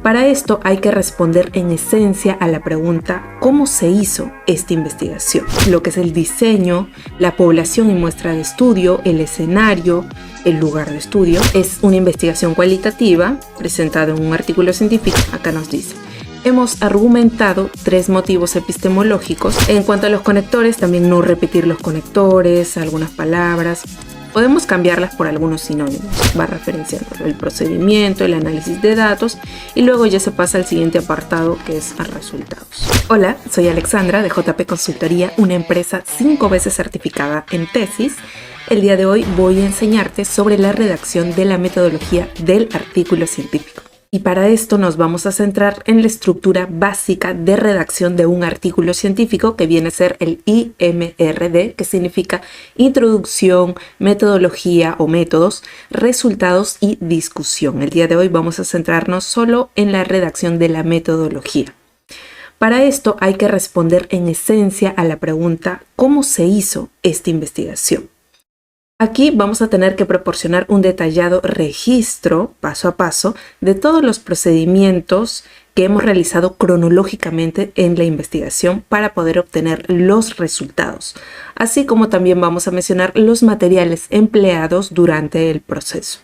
Para esto hay que responder en esencia a la pregunta ¿cómo se hizo esta investigación? Lo que es el diseño, la población y muestra de estudio, el escenario, el lugar de estudio. Es una investigación cualitativa presentada en un artículo científico. Acá nos dice: hemos argumentado 3 motivos epistemológicos. En cuanto a los conectores, también no repetir los conectores, algunas palabras. Podemos cambiarlas por algunos sinónimos. Va referenciando el procedimiento, el análisis de datos y luego ya se pasa al siguiente apartado, que es a resultados. Hola, soy Alexandra de JP Consultoría, una empresa 5 veces certificada en tesis. El día de hoy voy a enseñarte sobre la redacción de la metodología del artículo científico. Y para esto nos vamos a centrar en la estructura básica de redacción de un artículo científico, que viene a ser el IMRD, que significa introducción, metodología o métodos, resultados y discusión. El día de hoy vamos a centrarnos solo en la redacción de la metodología. Para esto hay que responder en esencia a la pregunta ¿cómo se hizo esta investigación? Aquí vamos a tener que proporcionar un detallado registro, paso a paso, de todos los procedimientos que hemos realizado cronológicamente en la investigación para poder obtener los resultados, así como también vamos a mencionar los materiales empleados durante el proceso.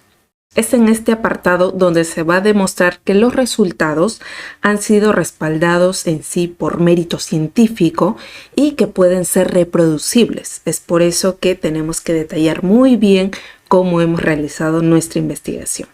Es en este apartado donde se va a demostrar que los resultados han sido respaldados en sí por mérito científico y que pueden ser reproducibles. Es por eso que tenemos que detallar muy bien cómo hemos realizado nuestra investigación.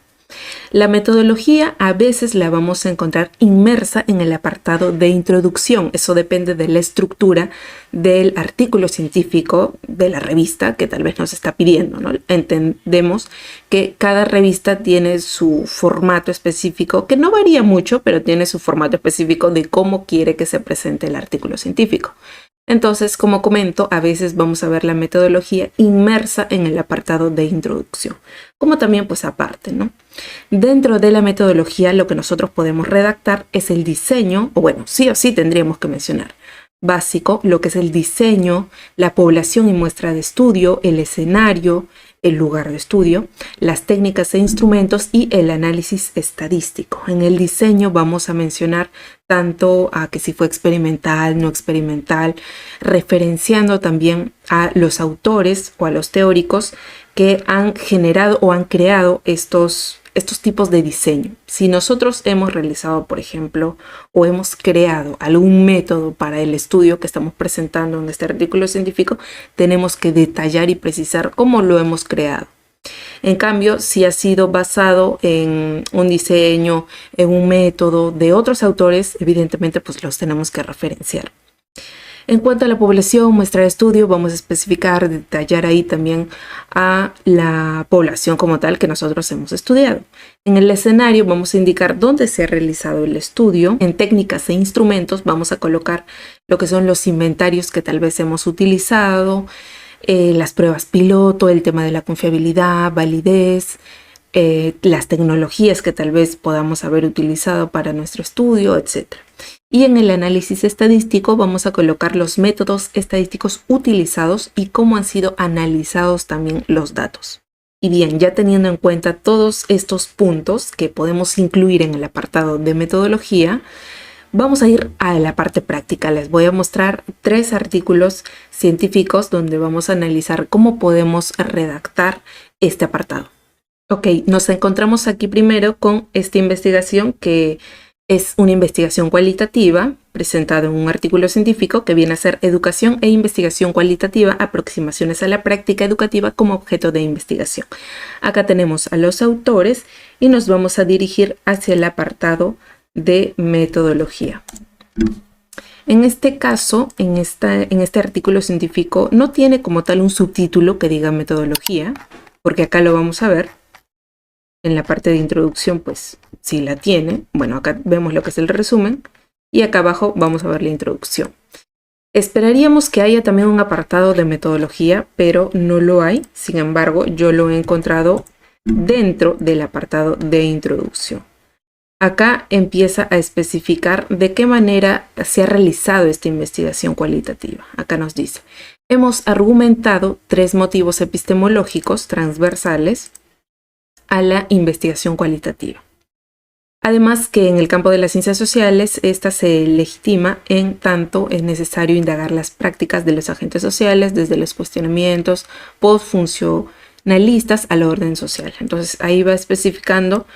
La metodología a veces la vamos a encontrar inmersa en el apartado de introducción. Eso depende de la estructura del artículo científico de la revista que tal vez nos está pidiendo, ¿no? Entendemos que cada revista tiene su formato específico, que no varía mucho, pero tiene su formato específico de cómo quiere que se presente el artículo científico. Entonces, como comento, a veces vamos a ver la metodología inmersa en el apartado de introducción, como también pues aparte, ¿no? Dentro de la metodología lo que nosotros podemos redactar es el diseño, o bueno, sí o sí tendríamos que mencionar básico, lo que es el diseño, la población y muestra de estudio, el escenario, el lugar de estudio, las técnicas e instrumentos y el análisis estadístico. En el diseño vamos a mencionar tanto a que si fue experimental, no experimental, referenciando también a los autores o a los teóricos que han generado o han creado estos tipos de diseño. Si nosotros hemos realizado, por ejemplo, o hemos creado algún método para el estudio que estamos presentando en este artículo científico, tenemos que detallar y precisar cómo lo hemos creado. En cambio, si ha sido basado en un diseño, en un método de otros autores, evidentemente pues los tenemos que referenciar. En cuanto a la población, muestra de estudio, vamos a especificar, detallar ahí también a la población como tal que nosotros hemos estudiado. En el escenario vamos a indicar dónde se ha realizado el estudio. En técnicas e instrumentos vamos a colocar lo que son los inventarios que tal vez hemos utilizado, las pruebas piloto, el tema de la confiabilidad, validez, las tecnologías que tal vez podamos haber utilizado para nuestro estudio, etc. Y en el análisis estadístico vamos a colocar los métodos estadísticos utilizados y cómo han sido analizados también los datos. Y bien, ya teniendo en cuenta todos estos puntos que podemos incluir en el apartado de metodología, vamos a ir a la parte práctica. Les voy a mostrar 3 artículos científicos donde vamos a analizar cómo podemos redactar este apartado. Ok, nos encontramos aquí primero con esta investigación que es una investigación cualitativa presentada en un artículo científico que viene a ser Educación e Investigación Cualitativa, aproximaciones a la práctica educativa como objeto de investigación. Acá tenemos a los autores y nos vamos a dirigir hacia el apartado de metodología. En este caso, en este artículo científico no tiene como tal un subtítulo que diga metodología, porque acá lo vamos a ver. En la parte de introducción, pues sí la tiene. Bueno, acá vemos lo que es el resumen y acá abajo vamos a ver la introducción. Esperaríamos que haya también un apartado de metodología, pero no lo hay. Sin embargo, yo lo he encontrado dentro del apartado de introducción. Acá empieza a especificar de qué manera se ha realizado esta investigación cualitativa. Acá nos dice: hemos argumentado 3 motivos epistemológicos transversales a la investigación cualitativa. Además que en el campo de las ciencias sociales, esta se legitima en tanto es necesario indagar las prácticas de los agentes sociales desde los cuestionamientos postfuncionalistas al orden social. Entonces ahí va especificando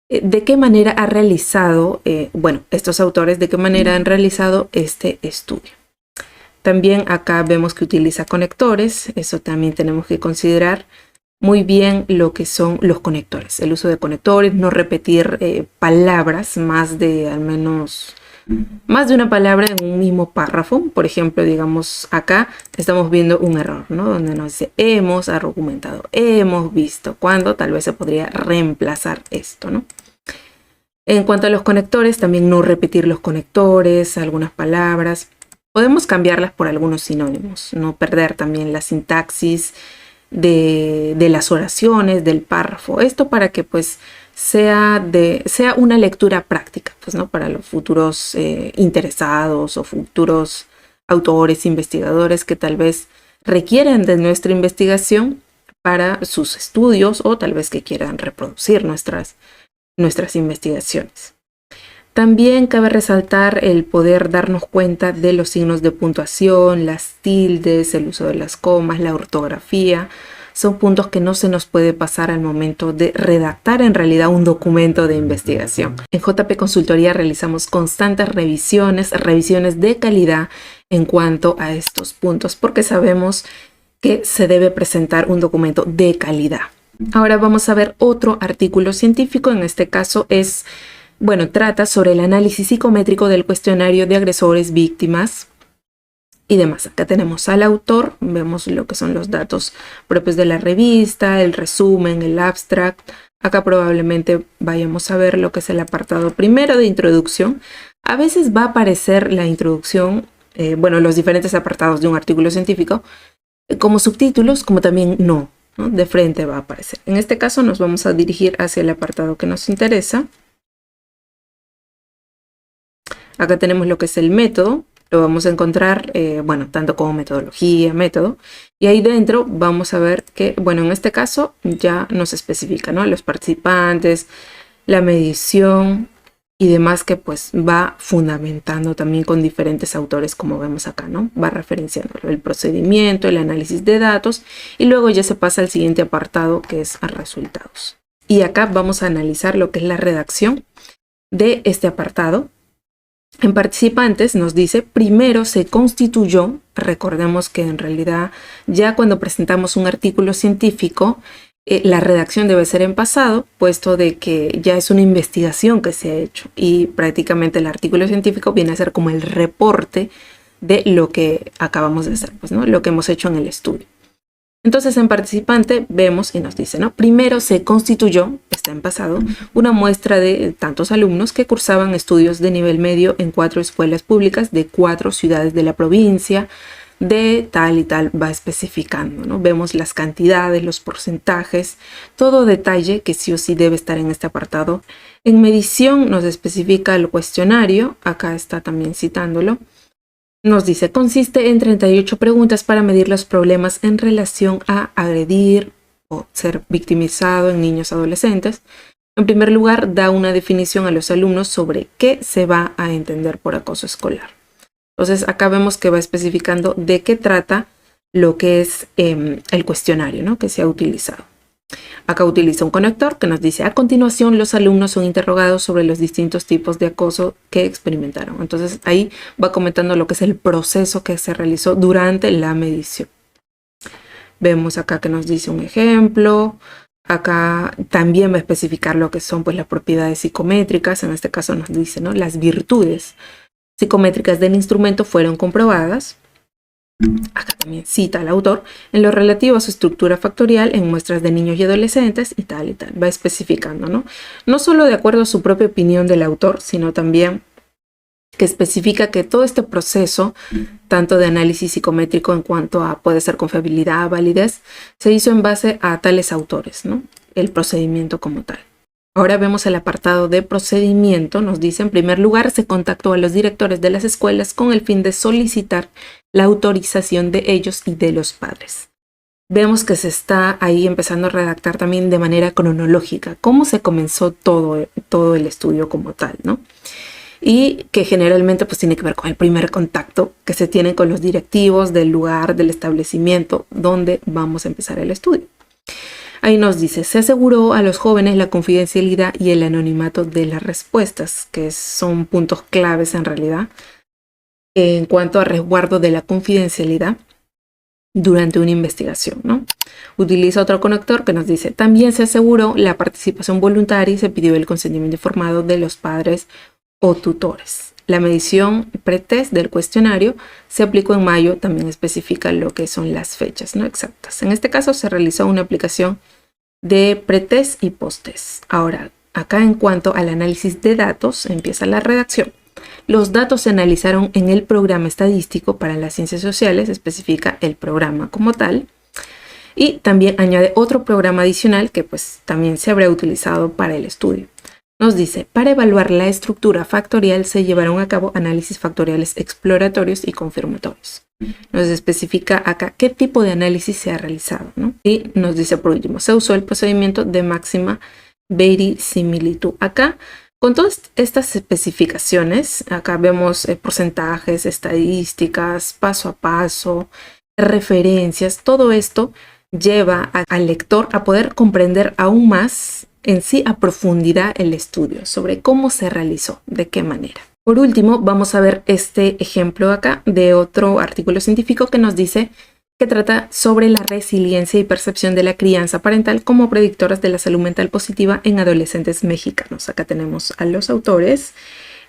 de qué manera ha realizado, estos autores, de qué manera han realizado este estudio. También acá vemos que utiliza conectores, eso también tenemos que considerar muy bien lo que son los conectores, el uso de conectores, no repetir palabras, más de una palabra en un mismo párrafo. Por ejemplo, digamos acá estamos viendo un error, ¿no? Donde nos dice hemos argumentado, hemos visto, cuando tal vez se podría reemplazar esto, ¿no? En cuanto a los conectores, también no repetir los conectores, algunas palabras. Podemos cambiarlas por algunos sinónimos, no perder también la sintaxis de las oraciones, del párrafo. Esto para que pues sea una lectura práctica, pues, ¿no? Para los futuros interesados o futuros autores, investigadores que tal vez requieren de nuestra investigación para sus estudios o tal vez que quieran reproducir nuestras investigaciones. También cabe resaltar el poder darnos cuenta de los signos de puntuación, las tildes, el uso de las comas, la ortografía. Son puntos que no se nos puede pasar al momento de redactar en realidad un documento de investigación. En JP Consultoría realizamos constantes revisiones de calidad en cuanto a estos puntos, porque sabemos que se debe presentar un documento de calidad. Ahora vamos a ver otro artículo científico, en este caso trata sobre el análisis psicométrico del cuestionario de agresores, víctimas y demás. Acá tenemos al autor, vemos lo que son los datos propios de la revista, el resumen, el abstract. Acá probablemente vayamos a ver lo que es el apartado primero de introducción. A veces va a aparecer la introducción, los diferentes apartados de un artículo científico, como subtítulos, como también no, de frente va a aparecer. En este caso nos vamos a dirigir hacia el apartado que nos interesa. Acá tenemos lo que es el método, lo vamos a encontrar, tanto como metodología, método, y ahí dentro vamos a ver que, en este caso ya nos especifica, ¿no? Los participantes, la medición y demás, que pues va fundamentando también con diferentes autores, como vemos acá, ¿no? Va referenciando el procedimiento, el análisis de datos, y luego ya se pasa al siguiente apartado, que es a resultados. Y acá vamos a analizar lo que es la redacción de este apartado. En participantes nos dice, primero se constituyó, recordemos que en realidad ya cuando presentamos un artículo científico, la redacción debe ser en pasado, puesto de que ya es una investigación que se ha hecho y prácticamente el artículo científico viene a ser como el reporte de lo que acabamos de hacer, pues, ¿no? Lo que hemos hecho en el estudio. Entonces en participante vemos y nos dice, ¿no? Primero se constituyó, está en pasado, una muestra de tantos alumnos que cursaban estudios de nivel medio en 4 escuelas públicas de 4 ciudades de la provincia, de tal y tal, va especificando, ¿no? Vemos las cantidades, los porcentajes, todo detalle que sí o sí debe estar en este apartado. En medición nos especifica el cuestionario, acá está también citándolo. Nos dice, consiste en 38 preguntas para medir los problemas en relación a agredir o ser victimizado en niños adolescentes. En primer lugar, da una definición a los alumnos sobre qué se va a entender por acoso escolar. Entonces, acá vemos que va especificando de qué trata lo que es el cuestionario, ¿no? Que se ha utilizado. Acá utiliza un conector que nos dice, a continuación los alumnos son interrogados sobre los distintos tipos de acoso que experimentaron. Entonces ahí va comentando lo que es el proceso que se realizó durante la medición. Vemos acá que nos dice un ejemplo. Acá también va a especificar lo que son pues las propiedades psicométricas. En este caso nos dice, ¿no? Las virtudes psicométricas del instrumento fueron comprobadas. Acá también cita al autor en lo relativo a su estructura factorial en muestras de niños y adolescentes y tal, va especificando, ¿no? No solo de acuerdo a su propia opinión del autor, sino también que especifica que todo este proceso, tanto de análisis psicométrico en cuanto a puede ser confiabilidad, validez, se hizo en base a tales autores, ¿no? El procedimiento como tal. Ahora vemos el apartado de procedimiento. Nos dice, en primer lugar, se contactó a los directores de las escuelas con el fin de solicitar la autorización de ellos y de los padres. vemos que se está ahí empezando a redactar también de manera cronológica cómo se comenzó todo el estudio como tal, ¿no? Y que generalmente pues tiene que ver con el primer contacto que se tiene con los directivos del lugar, del establecimiento donde vamos a empezar el estudio. Ahí nos dice, se aseguró a los jóvenes la confidencialidad y el anonimato de las respuestas, que son puntos claves en realidad en cuanto a resguardo de la confidencialidad durante una investigación, ¿no? Utiliza otro conector que nos dice, también se aseguró la participación voluntaria y se pidió el consentimiento informado de los padres o tutores. La medición pretest del cuestionario se aplicó en mayo, también especifica lo que son las fechas, ¿no? Exactas. En este caso se realizó una aplicación de pretest y posttest. Ahora, acá en cuanto al análisis de datos, empieza la redacción. Los datos se analizaron en el programa estadístico para las ciencias sociales, especifica el programa como tal, y también añade otro programa adicional que pues también se habrá utilizado para el estudio. Nos dice, para evaluar la estructura factorial se llevaron a cabo análisis factoriales exploratorios y confirmatorios. Nos especifica acá qué tipo de análisis se ha realizado, ¿no? Y nos dice por último, se usó el procedimiento de máxima verisimilitud. Acá, con todas estas especificaciones, acá vemos porcentajes, estadísticas, paso a paso, referencias, todo esto lleva al lector a poder comprender aún más en sí a profundidad el estudio sobre cómo se realizó, de qué manera. Por último, vamos a ver este ejemplo acá de otro artículo científico que nos dice que trata sobre la resiliencia y percepción de la crianza parental como predictoras de la salud mental positiva en adolescentes mexicanos. Acá tenemos a los autores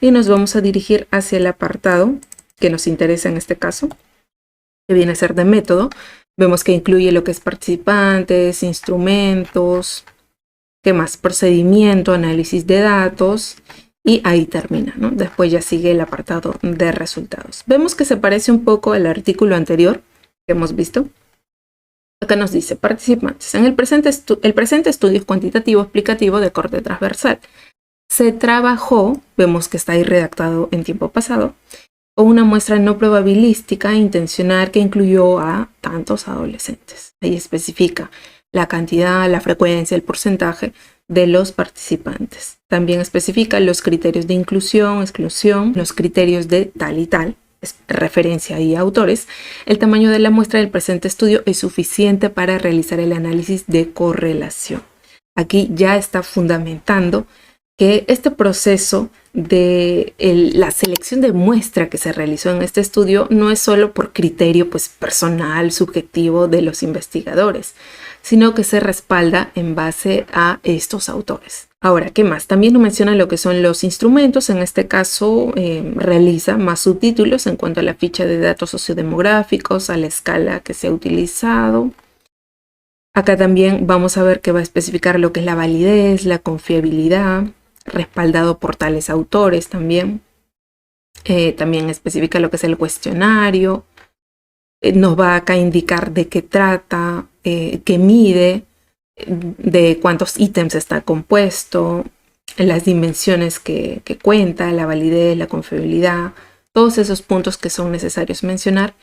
y nos vamos a dirigir hacia el apartado que nos interesa en este caso, que viene a ser de método. Vemos que incluye lo que es participantes, instrumentos, ¿qué más? Procedimiento, análisis de datos y ahí termina, ¿no? Después ya sigue el apartado de resultados. Vemos que se parece un poco al artículo anterior que hemos visto. Acá nos dice participantes. En el presente estudio es cuantitativo explicativo de corte transversal. Se trabajó, vemos que está ahí redactado en tiempo pasado, con una muestra no probabilística intencional que incluyó a tantos adolescentes. Ahí especifica la cantidad, la frecuencia, el porcentaje de los participantes. También especifica los criterios de inclusión, exclusión, los criterios de tal y tal, es referencia y autores. El tamaño de la muestra del presente estudio es suficiente para realizar el análisis de correlación. Aquí ya está fundamentando que este proceso de la selección de muestra que se realizó en este estudio no es solo por criterio pues, personal, subjetivo de los investigadores, sino que se respalda en base a estos autores. Ahora, ¿qué más? También nos menciona lo que son los instrumentos. En este caso, realiza más subtítulos en cuanto a la ficha de datos sociodemográficos, a la escala que se ha utilizado. Acá también vamos a ver que va a especificar lo que es la validez, la confiabilidad, respaldado por tales autores también. También especifica lo que es el cuestionario. Nos va acá a indicar de qué trata, qué mide, de cuántos ítems está compuesto, las dimensiones que cuenta, la validez, la confiabilidad, todos esos puntos que son necesarios mencionar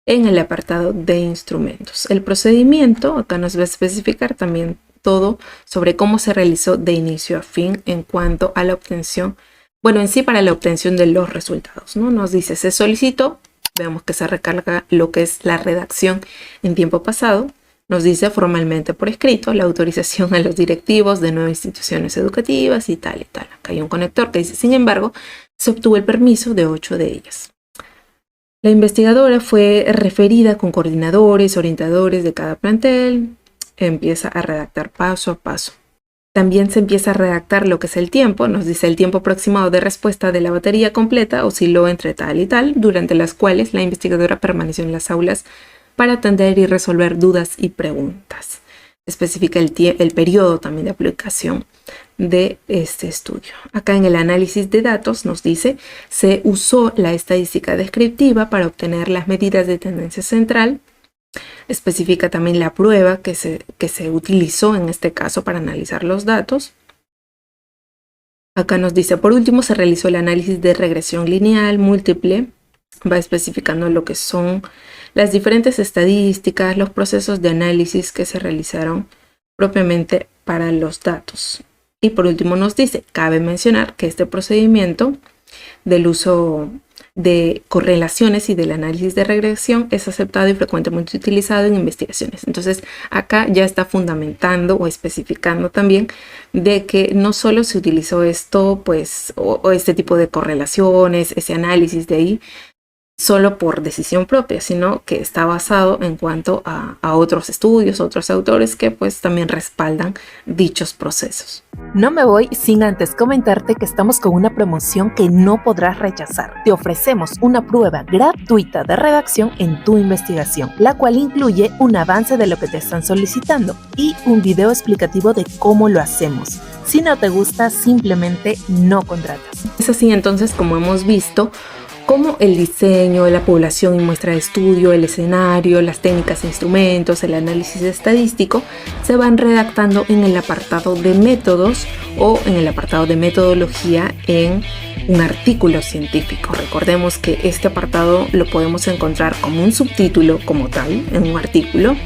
en el apartado de instrumentos. El procedimiento, acá nos va a especificar también todo sobre cómo se realizó de inicio a fin en cuanto a la obtención, bueno, en sí para la obtención de los resultados, ¿no? Nos dice, se solicitó, vemos que se recarga lo que es la redacción en tiempo pasado, nos dice formalmente por escrito la autorización a los directivos de 9 instituciones educativas y tal y tal. Acá hay un conector que dice, sin embargo, se obtuvo el permiso de 8 de ellas. La investigadora fue referida con coordinadores, orientadores de cada plantel, empieza a redactar paso a paso. También se empieza a redactar lo que es el tiempo, nos dice el tiempo aproximado de respuesta de la batería completa osciló entre tal y tal, durante las cuales la investigadora permaneció en las aulas para atender y resolver dudas y preguntas. Especifica el periodo también de aplicación de este estudio. Acá en el análisis de datos nos dice, se usó la estadística descriptiva para obtener las medidas de tendencia central. Especifica también la prueba que se utilizó en este caso para analizar los datos. Acá nos dice, por último, se realizó el análisis de regresión lineal múltiple. Va especificando lo que son las diferentes estadísticas, los procesos de análisis que se realizaron propiamente para los datos. Y por último nos dice, cabe mencionar que este procedimiento del uso de correlaciones y del análisis de regresión es aceptado y frecuentemente utilizado en investigaciones. Entonces acá ya está fundamentando o especificando también de que no solo se utilizó esto, pues, o este tipo de correlaciones, ese análisis de ahí, solo por decisión propia, sino que está basado en cuanto a otros estudios, otros autores que pues también respaldan dichos procesos. No me voy sin antes comentarte que estamos con una promoción que no podrás rechazar. Te ofrecemos una prueba gratuita de redacción en tu investigación, la cual incluye un avance de lo que te están solicitando y un video explicativo de cómo lo hacemos. Si no te gusta, simplemente no contratas. Es así entonces como hemos visto cómo el diseño, la población y muestra de estudio, el escenario, las técnicas e instrumentos, el análisis estadístico se van redactando en el apartado de métodos o en el apartado de metodología en un artículo científico. Recordemos que este apartado lo podemos encontrar como un subtítulo como tal en un artículo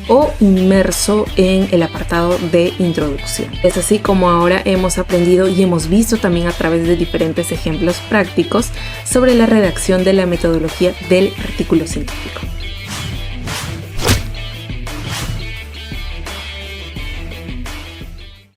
o inmerso en el apartado de introducción. Es así como ahora hemos aprendido y hemos visto también a través de diferentes ejemplos prácticos sobre la redacción de la metodología del artículo científico.